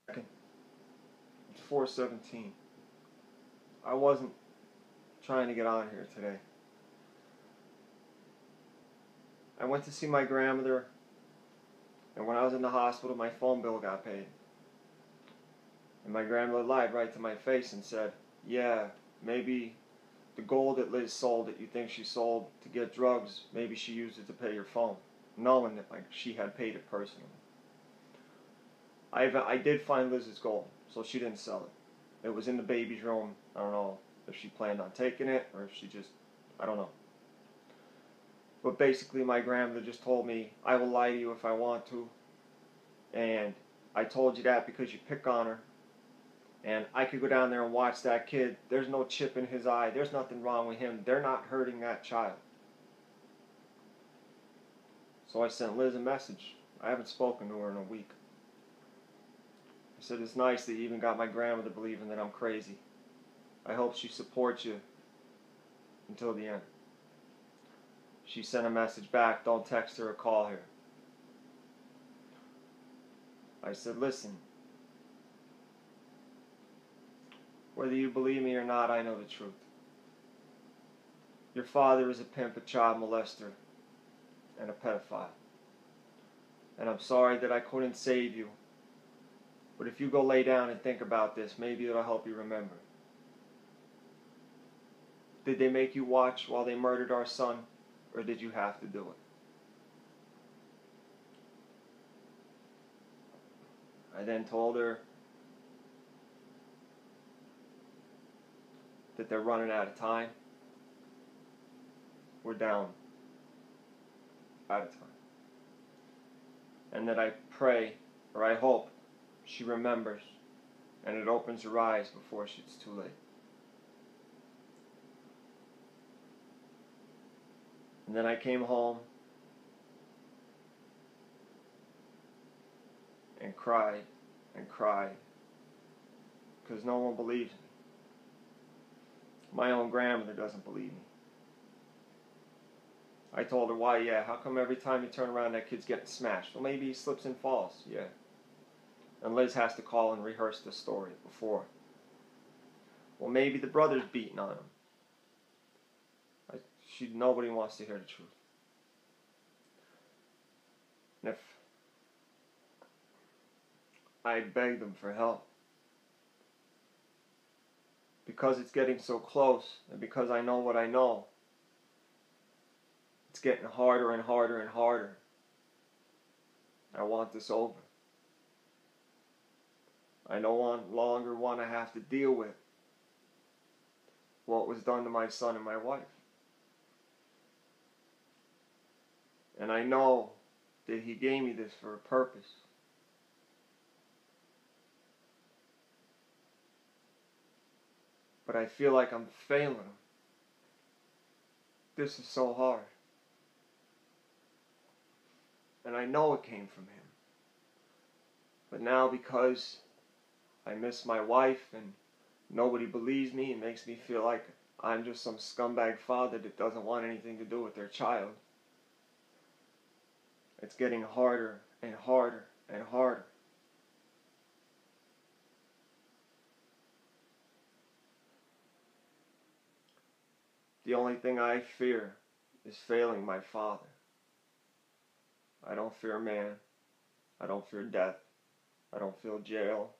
It's 4:17. I wasn't trying to get on here today. I went to see my grandmother, and when I was in the hospital, my phone bill got paid. And my grandmother lied right to my face and said, yeah, maybe the gold that Liz sold that you think she sold to get drugs, maybe she used it to pay your phone, knowing that she had paid it personally. I did find Liz's gold, so she didn't sell it. It was in the baby's room. I don't know if she planned on taking it or if she just, I don't know. But basically my grandmother just told me, I will lie to you if I want to, and I told you that because you pick on her, and I could go down there and watch that kid. There's no chip in his eye. There's nothing wrong with him. They're not hurting that child. So I sent Liz a message. I haven't spoken to her in a week. I said, it's nice that you even got my grandmother believing that I'm crazy. I hope she supports you until the end. She sent a message back, don't text her or call her. I said, listen, whether you believe me or not, I know the truth. Your father is a pimp, a child molester, and a pedophile. And I'm sorry that I couldn't save you. But if you go lay down and think about this, maybe it'll help you remember. Did they make you watch while they murdered our son, or did you have to do it? I then told her that they're running out of time. We're down out of time. And that I pray, or I hope, she remembers and it opens her eyes before it's too late. And then I came home and cried because no one believes me. My own grandmother doesn't believe me. I told her, why, yeah, how come every time you turn around that kid's getting smashed? Well, maybe he slips and falls, yeah. And Liz has to call and rehearse the story before. Well, maybe the brother's beating on him. Nobody wants to hear the truth. And if I begged them for help, because it's getting so close, and because I know what I know, it's getting harder and harder and harder. I want this over. I no longer want to have to deal with what was done to my son and my wife. And I know that he gave me this for a purpose. But I feel like I'm failing him. This is so hard. And I know it came from him. But now because I miss my wife and nobody believes me, it makes me feel like I'm just some scumbag father that doesn't want anything to do with their child. It's getting harder and harder and harder. The only thing I fear is failing my father. I don't fear man. I don't fear death. I don't fear jail.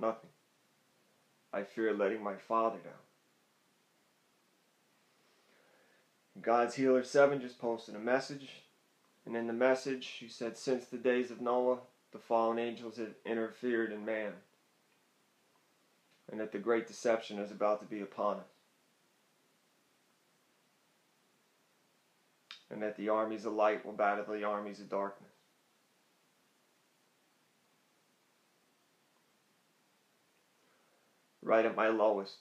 Nothing. I fear letting my father down. God's Healer 7 just posted a message. And in the message, she said, since the days of Noah, the fallen angels have interfered in man. And that the great deception is about to be upon us. And that the armies of light will battle the armies of darkness. Right at my lowest,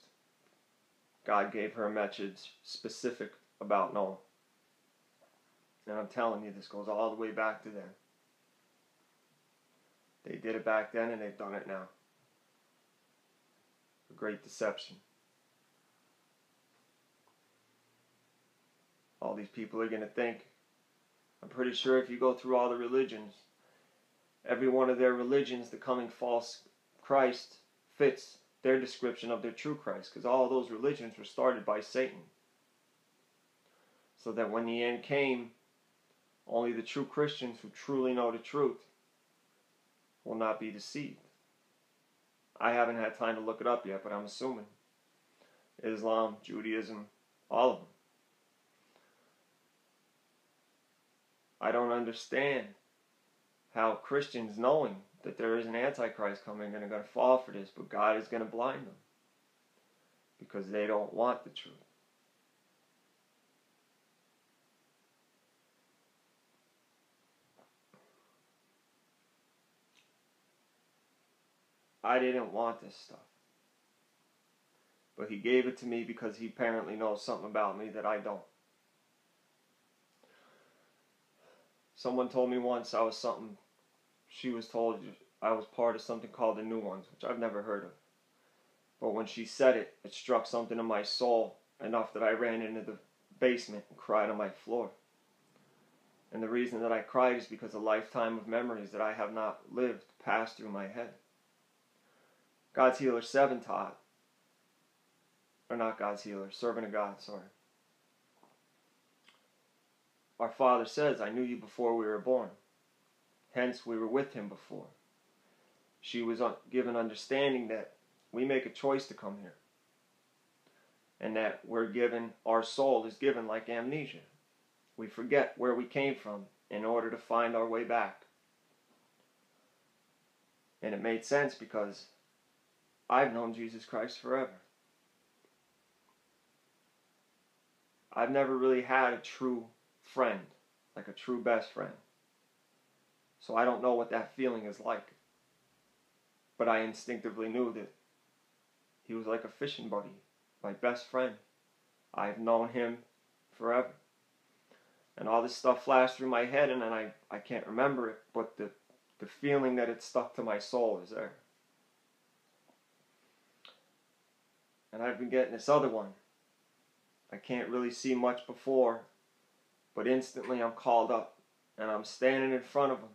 God gave her a message specific about Noah. And I'm telling you, this goes all the way back to then. They did it back then and they've done it now. A great deception. All these people are going to think, I'm pretty sure if you go through all the religions, every one of their religions, the coming false Christ fits their description of their true Christ, because all of those religions were started by Satan. So that when the end came, only the true Christians who truly know the truth will not be deceived. I haven't had time to look it up yet, but I'm assuming. Islam, Judaism, all of them. I don't understand how Christians, knowing that there is an Antichrist coming and are going to fall for this, but God is going to blind them because they don't want the truth. I didn't want this stuff. But he gave it to me because he apparently knows something about me that I don't. Someone told me once she was told I was part of something called the New Ones, which I've never heard of. But when she said it, it struck something in my soul enough that I ran into the basement and cried on my floor. And the reason that I cried is because a lifetime of memories that I have not lived passed through my head. God's Healer 7 taught, or not God's Healer, Servant of God, sorry. Our Father says, I knew you before we were born. Hence, we were with him before. She was given understanding that we make a choice to come here. And that our soul is given like amnesia. We forget where we came from in order to find our way back. And it made sense because I've known Jesus Christ forever. I've never really had a true friend, like a true best friend. So I don't know what that feeling is like. But I instinctively knew that he was like a fishing buddy, my best friend. I've known him forever. And all this stuff flashed through my head, and then I can't remember it, but the feeling that it stuck to my soul is there. And I've been getting this other one. I can't really see much before, but instantly I'm called up, and I'm standing in front of him.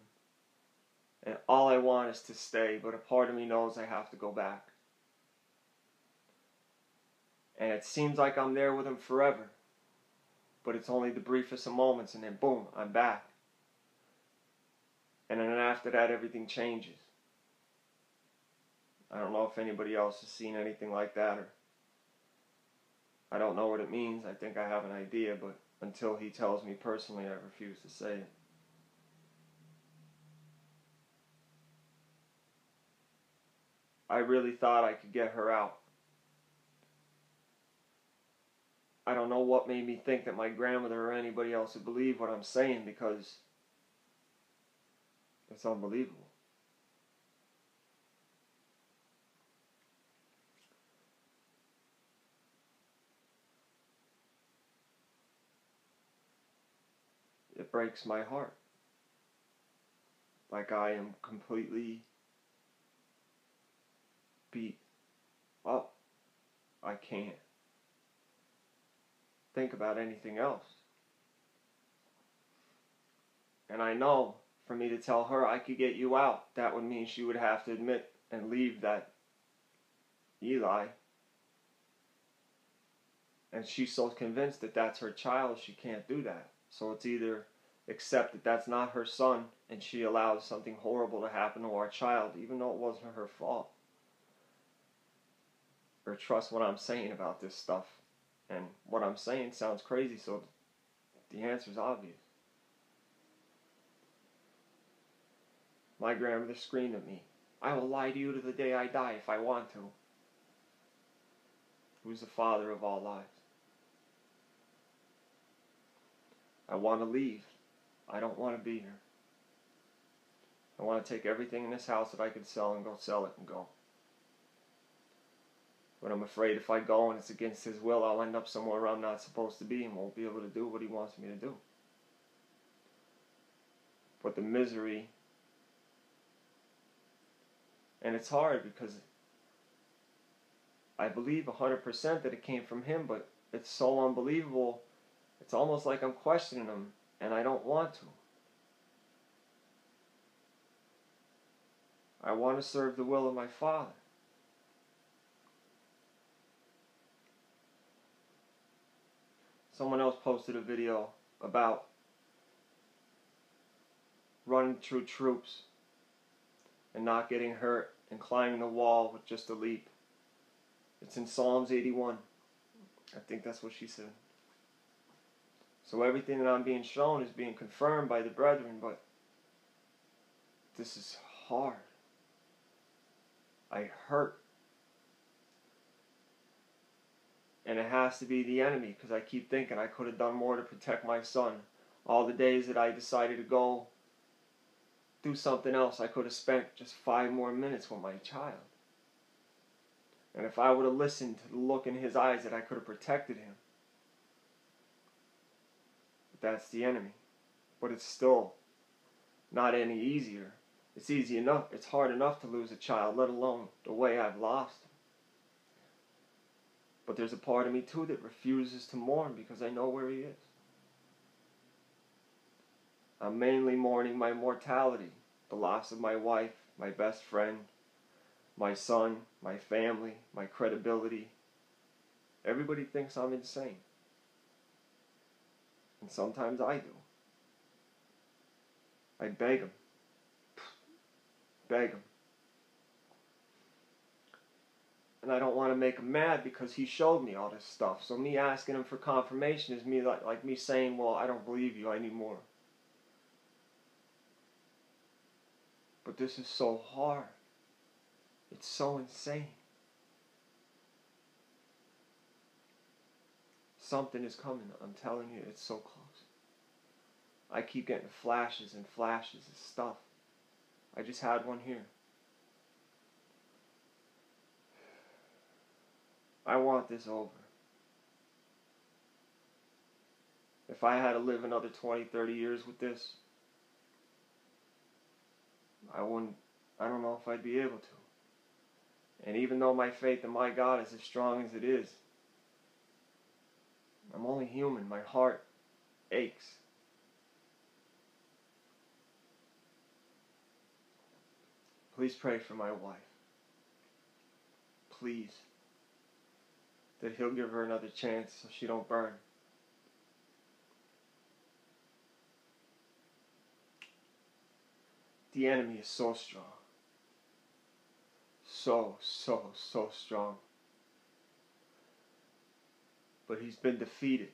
And all I want is to stay, but a part of me knows I have to go back. And it seems like I'm there with him forever, but it's only the briefest of moments, and then boom, I'm back. And then after that, everything changes. I don't know if anybody else has seen anything like that, or I don't know what it means. I think I have an idea, but until he tells me personally, I refuse to say it. I really thought I could get her out. I don't know what made me think that my grandmother or anybody else would believe what I'm saying, because it's unbelievable. It breaks my heart. Like I am completely beat up. I can't think about anything else. And I know for me to tell her I could get you out, that would mean she would have to admit and leave that Eli. And she's so convinced that that's her child, she can't do that. So it's either accept that that's not her son and she allows something horrible to happen to our child, even though it wasn't her fault, or trust what I'm saying about this stuff. And what I'm saying sounds crazy, so the answer's obvious. My grandmother screamed at me, I will lie to you to the day I die if I want to. Who's the father of all lies? I want to leave. I don't want to be here. I want to take everything in this house that I could sell and go sell it and go. But I'm afraid if I go and it's against his will, I'll end up somewhere I'm not supposed to be and won't be able to do what he wants me to do. But the misery, and it's hard because I believe 100% that it came from him, but it's so unbelievable. It's almost like I'm questioning him, and I don't want to. I want to serve the will of my Father. Someone else posted a video about running through troops and not getting hurt and climbing the wall with just a leap. It's in Psalms 81. I think that's what she said. So everything that I'm being shown is being confirmed by the brethren, but this is hard. I hurt. And it has to be the enemy, because I keep thinking I could have done more to protect my son. All the days that I decided to go do something else, I could have spent just 5 more minutes with my child. And if I would have listened to the look in his eyes, that I could have protected him. But that's the enemy. But it's still not any easier. It's easy enough. It's hard enough to lose a child, let alone the way I've lost him. But there's a part of me too that refuses to mourn because I know where he is. I'm mainly mourning my mortality, the loss of my wife, my best friend, my son, my family, my credibility. Everybody thinks I'm insane. And sometimes I do. I beg him. Beg him. And I don't want to make him mad because he showed me all this stuff. So me asking him for confirmation is me like me saying, well, I don't believe you, I need more. But this is so hard. It's so insane. Something is coming, I'm telling you, it's so close. I keep getting flashes and flashes of stuff. I just had one here. I want this over. If I had to live another 20, 30 years with this, I don't know if I'd be able to. And even though my faith in my God is as strong as it is, I'm only human. My heart aches. Please pray for my wife. Please. That he'll give her another chance so she don't burn. The enemy is so strong. So strong. But he's been defeated.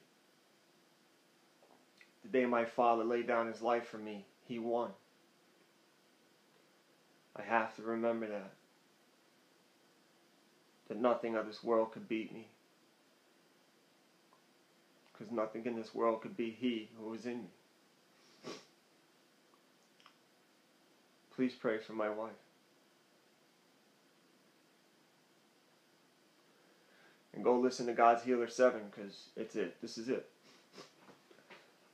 The day my father laid down his life for me, he won. I have to remember that. That nothing of this world could beat me. Because nothing in this world could beat he who is in me. Please pray for my wife. And go listen to God's Healer 7, because it's it. This is it.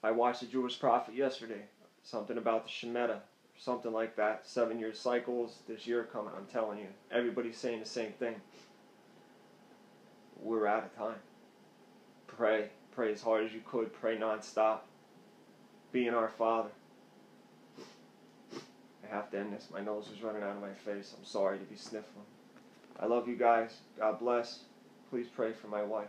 I watched the Jewish prophet yesterday. Something about the Shemitah. Something like that. 7-year cycles. This year coming, I'm telling you. Everybody's saying the same thing. We're out of time. Pray. Pray as hard as you could. Pray non-stop. Be in our Father. I have to end this. My nose is running out of my face. I'm sorry to be sniffling. I love you guys. God bless. Please pray for my wife.